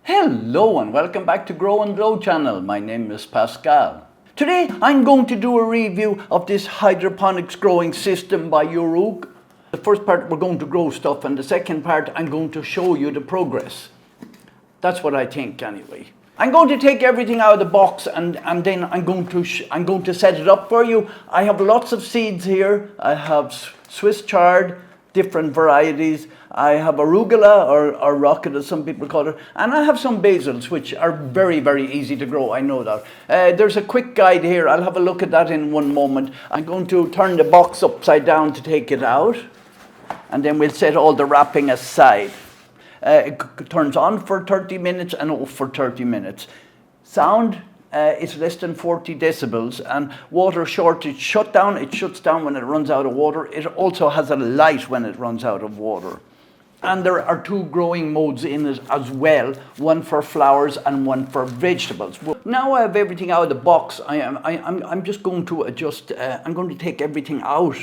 Hello and welcome back to growNglow channel. My name is Pascal. Today I'm going to do a review of this hydroponics growing system by URUQ. The first part we're going to grow stuff, and the second part I'm going to show you the progress. That's what I think anyway. I'm going to take everything out of the box and then I'm going to set it up for you. I have lots of seeds here. I have Swiss chard, different varieties. I have arugula or rocket as some people call it, and I have some basils which are very, very easy to grow. I know that. There's a quick guide here. I'll have a look at that in one moment. I'm going to turn the box upside down to take it out, and then we'll set all the wrapping aside. It turns on for 30 minutes and off for 30 minutes. Sound is less than 40 decibels, and water shortage shutdown. It shuts down when it runs out of water. It also has a light when it runs out of water. And there are two growing modes in it as well, one for flowers and one for vegetables. Now I have everything out of the box. I'm just going to adjust. I'm going to take everything out.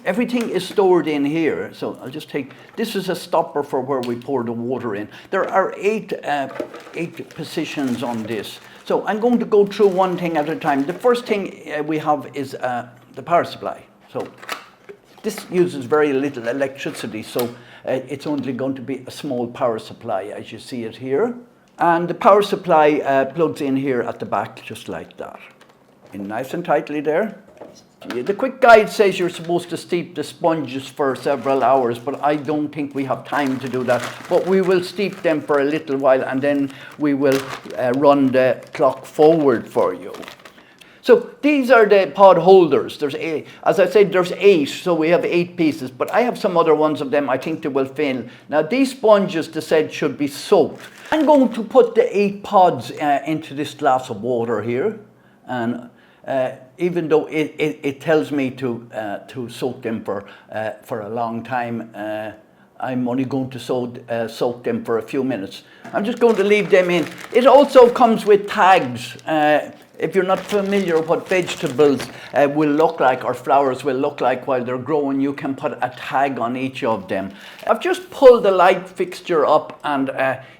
Everything is stored in here, so I'll just take, this is a stopper for where we pour the water in. There are eight positions on this. So I'm going to go through one thing at a time. The first thing we have is the power supply. So this uses very little electricity, so it's only going to be a small power supply as you see it here. And the power supply plugs in here at the back just like that. In nice and tightly there. The quick guide says you're supposed to steep the sponges for several hours, but I don't think we have time to do that. But we will steep them for a little while, and then we will run the clock forward for you. So these are the pod holders. There's eight. As I said, there's 8, so we have 8 pieces, but I have some other ones of them. I think they will fill. Now these sponges, they said, should be soaked. I'm going to put the 8 pods into this glass of water here, and even though it tells me to soak them for a long time, I'm only going to soak them for a few minutes. I'm just going to leave them in. It also comes with tags. If you're not familiar with what vegetables will look like or flowers will look like while they're growing, you can put a tag on each of them. I've just pulled the light fixture up, and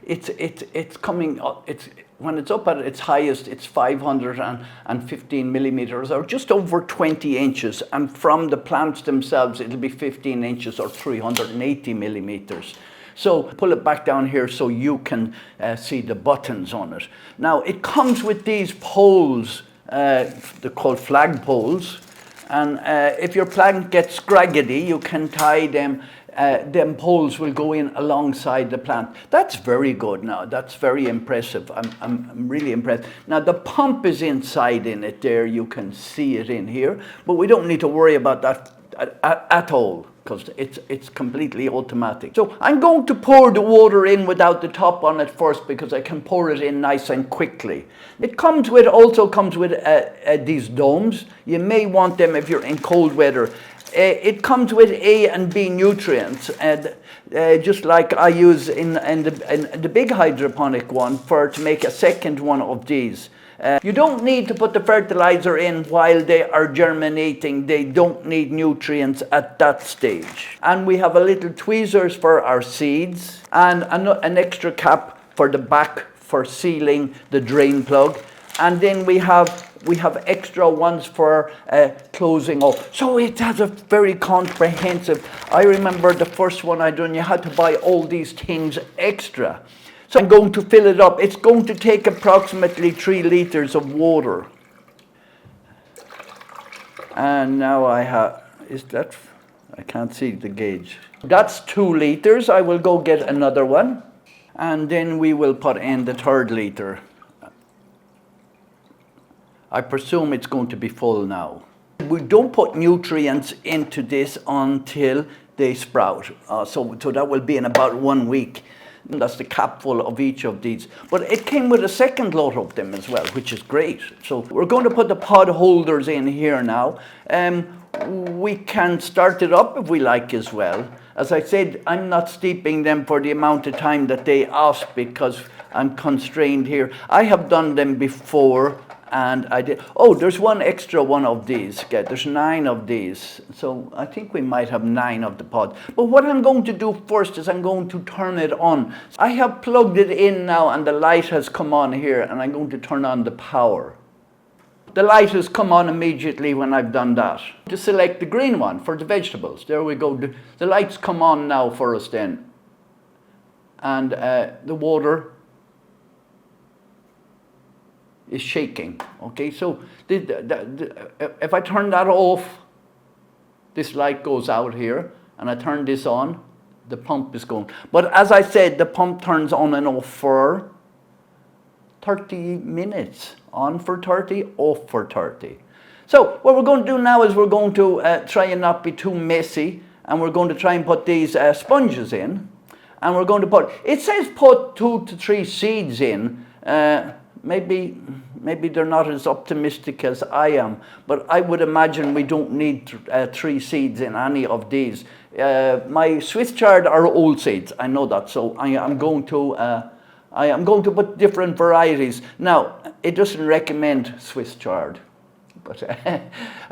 it's coming up. When it's up at its highest, it's 515 millimeters, or just over 20 inches. And from the plants themselves, it'll be 15 inches or 380 millimeters. So pull it back down here so you can see the buttons on it. Now it comes with these poles, they're called flag poles. And if your plant gets scraggly, you can tie them. Them poles will go in alongside the plant. That's very good now. That's very impressive. I'm really impressed. Now the pump is inside in it there. You can see it in here. But we don't need to worry about that at all, because it's completely automatic. So I'm going to pour the water in without the top on it first, because I can pour it in nice and quickly. It also comes with these domes. You may want them if you're in cold weather. It comes with A and B nutrients, and just like I use in the big hydroponic one to make a second one of these. You don't need to put the fertilizer in while they are germinating. They don't need nutrients at that stage. And we have a little tweezers for our seeds, and an extra cap for the back for sealing the drain plug. And then we have extra ones for closing up. So it has a very comprehensive. I remember the first one I done, you had to buy all these things extra. So I'm going to fill it up. It's going to take approximately 3 liters of water. And now I can't see the gauge. That's 2 liters. I will go get another one. And then we will put in the 3rd liter. I presume it's going to be full now. We don't put nutrients into this until they sprout. So that will be in about 1 week. And that's the cap full of each of these. But it came with a second lot of them as well, which is great. So we're going to put the pod holders in here now. We can start it up if we like as well. As I said, I'm not steeping them for the amount of time that they ask, because I'm constrained here. I have done them before, And I did, oh, there's one extra one of these. Okay, there's 9 of these. So I think we might have 9 of the pod. But what I'm going to do first is I'm going to turn it on. I have plugged it in now and the light has come on here, and I'm going to turn on the power. The light has come on immediately when I've done that. To select the green one for the vegetables. There we go. The lights come on now for us then. And the water is shaking. Okay, so if I turn that off, this light goes out here, and I turn this on, the pump is going. But as I said, the pump turns on and off for 30 minutes. On for 30, off for 30. So what we're going to do now is we're going to try and not be too messy, and we're going to try and put these sponges in. And we're going to put, it says put 2 to 3 seeds in. Maybe they're not as optimistic as I am, but I would imagine we don't need 3 seeds in any of these. My Swiss chard are old seeds, I know that, so I am going to put different varieties. Now, it doesn't recommend Swiss chard, but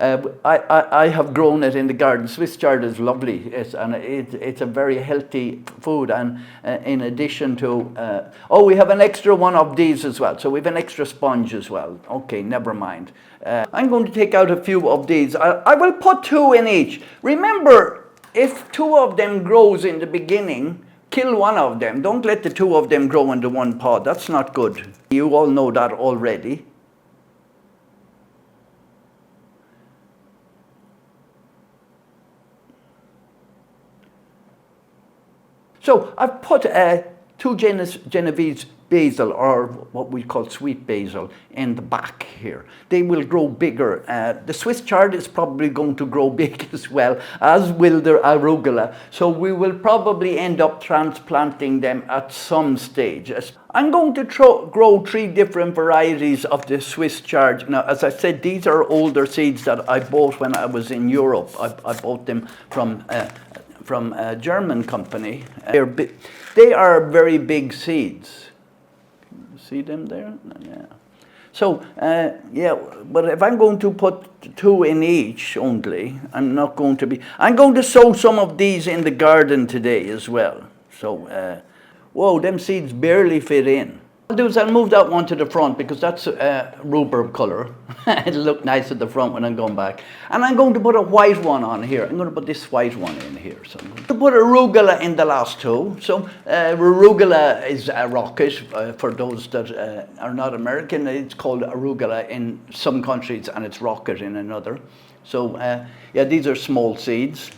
I have grown it in the garden. Swiss chard is lovely, and it's a very healthy food. And in addition to, oh, we have an extra one of these as well. So we have an extra sponge as well. Okay, never mind. I'm going to take out a few of these. I will put 2 in each. Remember, if 2 of them grows in the beginning, kill one of them. Don't let the 2 of them grow into one pod. That's not good. You all know that already. So I've put 2 Genovese basil, or what we call sweet basil, in the back here. They will grow bigger. The Swiss chard is probably going to grow big as well, as will the arugula. So we will probably end up transplanting them at some stage. I'm going to grow 3 different varieties of the Swiss chard. Now, as I said, these are older seeds that I bought when I was in Europe. I bought them from a German company. They are very big seeds. See them there? Yeah. So, yeah, but if I'm going to put 2 in each only, I'm going to sow some of these in the garden today as well. So, whoa, them seeds barely fit in. What I'll do is I'll move that one to the front because that's rhubarb color. It'll look nice at the front when I'm going back. And I'm going to put a white one on here. I'm going to put this white one in here. So I'm going to put arugula in the last 2. So arugula is a rocket. For those that are not American, it's called arugula in some countries and it's rocket in another. So yeah, these are small seeds.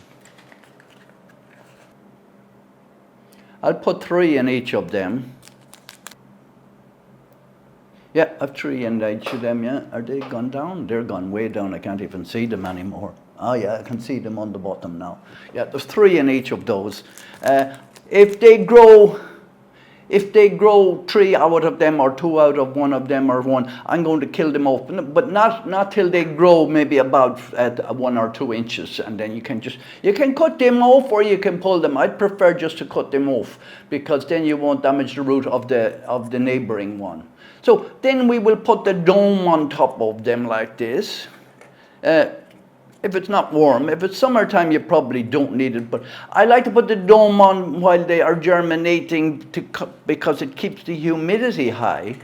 I'll put 3 in each of them. Yeah, I've 3 in each of them, yeah. Are they gone down? They're gone way down. I can't even see them anymore. Oh yeah, I can see them on the bottom now. Yeah, there's 3 in each of those. If they grow 3 out of them or 2 out of one of them or 1, I'm going to kill them off. But not till they grow maybe about 1 or 2 inches, and then you can cut them off or you can pull them. I'd prefer just to cut them off because then you won't damage the root of the neighboring one. So then we will put the dome on top of them like this. If it's not warm, if it's summertime, you probably don't need it. But I like to put the dome on while they are germinating because it keeps the humidity high.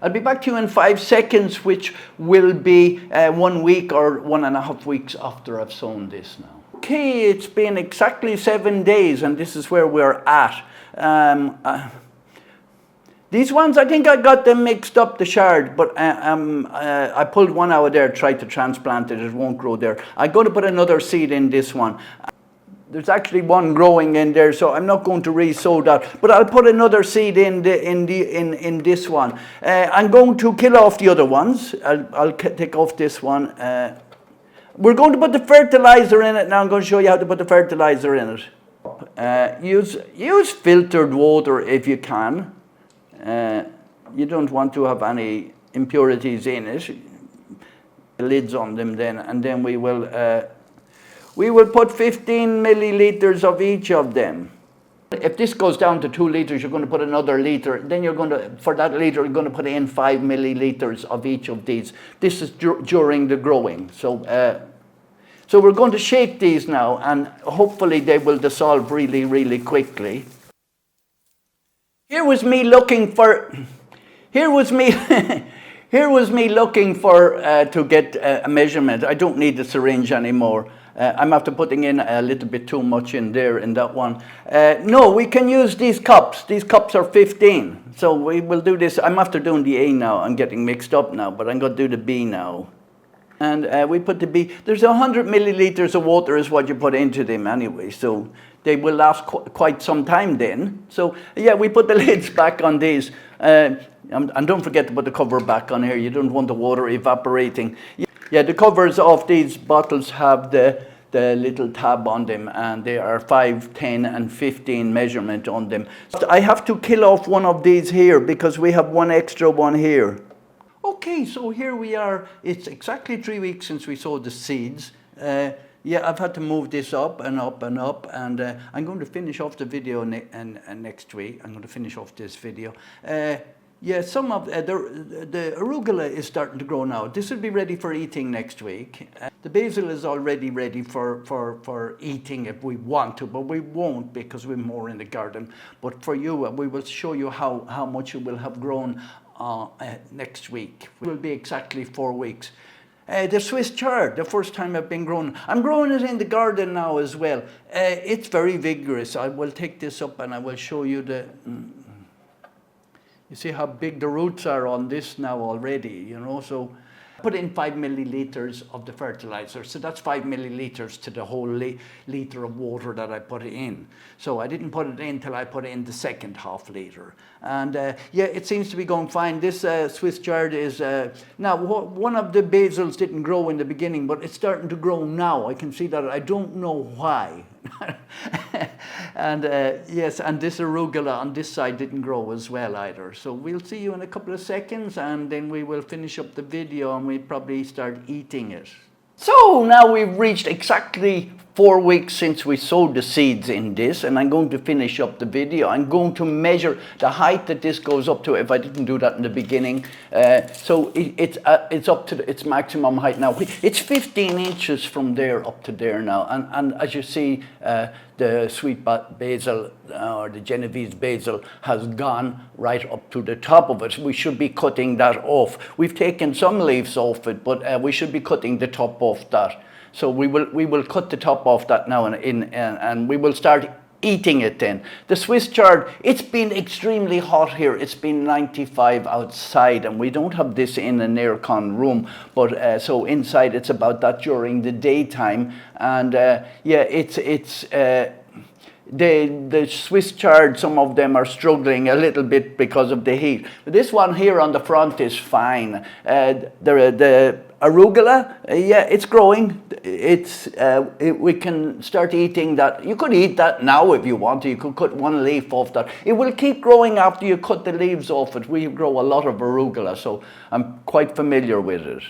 I'll be back to you in 5 seconds, which will be 1 week or 1.5 weeks after I've sown this now. Okay, it's been exactly 7 days, and this is where we're at. These ones, I think I got them mixed up, the chard, but I pulled one out of there, tried to transplant it, it won't grow there. I'm going to put another seed in this one. There's actually one growing in there, so I'm not going to re-sow that, but I'll put another seed in this one. I'm going to kill off the other ones. I'll take off this one. We're going to put the fertilizer in it now. I'm going to show you how to put the fertilizer in it. Use filtered water if you can. You don't want to have any impurities in it. The lids on them then, and then we will put 15 milliliters of each of them. If this goes down to 2 litres, you're going to put another litre. Then you're going to, for that litre, you're going to put in 5 millilitres of each of these. This is during the growing. So we're going to shake these now, and hopefully they will dissolve really, really quickly. Here was me looking for to get a measurement. I don't need the syringe anymore. I'm after putting in a little bit too much in there in that one. No, we can use these cups. These cups are 15. So we will do this. I'm after doing the A now. I'm getting mixed up now, but I'm going to do the B now. And we put the B. There's 100 millilitres of water is what you put into them anyway. So they will last quite some time then. So yeah, we put the lids back on these. And don't forget to put the cover back on here. You don't want the water evaporating. Yeah, the covers of these bottles have the little tab on them, and they are 5, 10, and 15 measurement on them. I have to kill off one of these here because we have one extra one here. Okay, so here we are. It's exactly 3 weeks since we sowed the seeds. Yeah, I've had to move this up and up and up, and I'm going to finish off the video next week. I'm going to finish off this video. Yeah, some of the arugula is starting to grow now. This will be ready for eating next week. The basil is already ready for eating if we want to, but we won't because we're more in the garden. But for you, we will show you how much it will have grown next week. It will be exactly 4 weeks. The Swiss chard, the first time I've been growing. I'm growing it in the garden now as well. It's very vigorous. I will take this up and I will show you the... You see how big the roots are on this now already, you know, so I put in 5 millilitres of the fertilizer. So that's 5 millilitres to the whole litre of water that I put in. So I didn't put it in till I put in the second half litre. And yeah, it seems to be going fine. This Swiss chard is, now one of the basils didn't grow in the beginning, but it's starting to grow now. I can see that. I don't know why. And yes, and this arugula on this side didn't grow as well either. So we'll see you in a couple of seconds, and then we will finish up the video and we'll probably start eating it. So now we've reached exactly 4 weeks since we sowed the seeds in this, and I'm going to finish up the video. I'm going to measure the height that this goes up to if I didn't do that in the beginning. So it's up to its maximum height now. It's 15 inches from there up to there now, and as you see, the sweet basil or the Genovese basil has gone right up to the top of it. We should be cutting that off. We've taken some leaves off it, but we should be cutting the top off that. So we will cut the top off that now and we will start eating it then. The Swiss chard, it's been extremely hot here. It's been 95 outside, and we don't have this in an aircon room, but so inside it's about that during the daytime. And yeah, the Swiss chard, some of them are struggling a little bit because of the heat. But this one here on the front is fine. The arugula, yeah, it's growing. We can start eating that. You could eat that now if you want to. You could cut one leaf off that. It will keep growing after you cut the leaves off it. We grow a lot of arugula, so I'm quite familiar with it.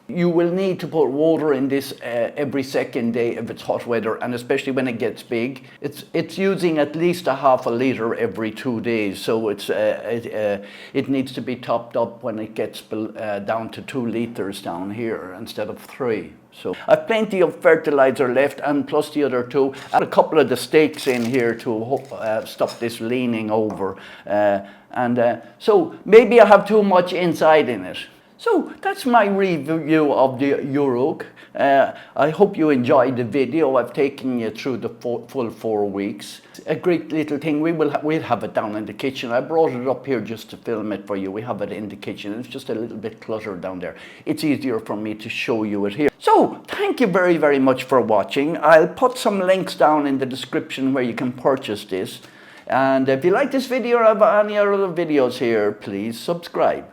You will need to put water in this every second day if it's hot weather, and especially when it gets big. It's using at least a half a litre every 2 days, so it needs to be topped up when it gets down to 2 litres down here instead of 3. So I've plenty of fertilizer left, and plus the other 2. I had a couple of the stakes in here to stop this leaning over, so maybe I have too much inside in it. So that's my review of the URUQ. I hope you enjoyed the video. I've taken you through the full 4 weeks. A great little thing. We'll have it down in the kitchen. I brought it up here just to film it for you. We have it in the kitchen. It's just a little bit cluttered down there. It's easier for me to show you it here. So thank you very, very much for watching. I'll put some links down in the description where you can purchase this. And if you like this video or have any other videos here, please subscribe.